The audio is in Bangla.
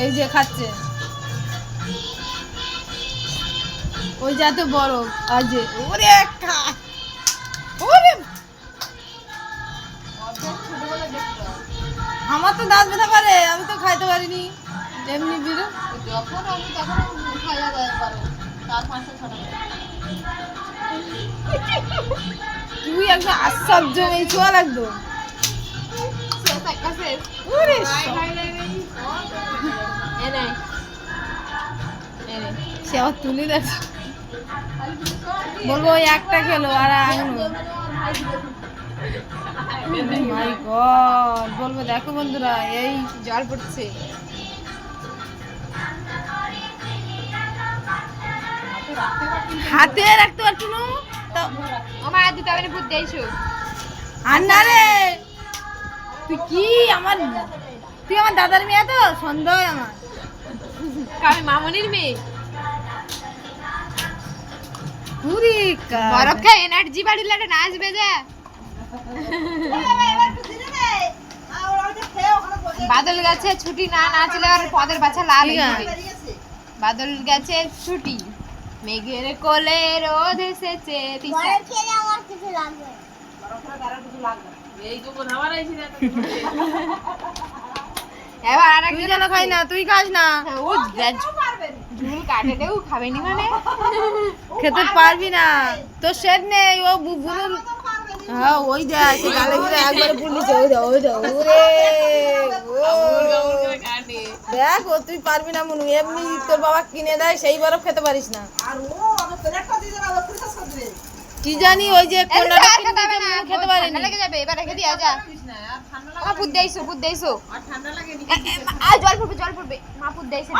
এই যে খাচ্ছে ওই যাতে বড় আজ ওরে খা ওরে আমার তো দাঁত ব্যথা করে আমি তো খাইতে পারিনি এমনি বিরো যখন আমি তখন খাইয়া দেয় পারো তার 5-6 টাকা তুই একদম আশ্চর্য এই ছোঁয়া লাগতো ওরে সে আবার তুলে দেখছে বলবো ওই একটা খেলো আর মাই গড বলবো দেখো বন্ধুরা এই জল পড়ছে হাতে রাখতে পারছো না আমার দিতে হবে ভূত দেইছো আর না রে তুই কি তুই আমার দাদার মেয়ে তো সন্দেহ আমার আমি মামনির মেয়ে পুরি বরফ খায় এনার্জি বাড়িলে একটা নাচ বেজে বাদল গেছে ছুটি না নাচলে আর পদের বাছা লাল হয়ে যাবে বাদল গেছে ছুটি মেঘের কোলে রোদ এসেছে এবার আর তুই যেন খাই না তুই খাস না ঝুল কাটে দেও খাবে নি মানে খেতে পারবি না তোর সেট নেই ও বুনুর হ্যাঁ ওই যা সে গালে ঘুরে একবারে পুলিশ ওই যা ওরে দেখ ও তুই পারবি না মনু এমনি তোর বাবা কিনে দেয় সেই বরফ খেতে পারিস না কি জানি ওই যে কোনটা খেতে পারি না লেগে যাবে এবার রেখে দিয়া যা মা পুত দেইছো আর ঠান্ডা লাগে নি জল পড়বে মা পুত দেইছে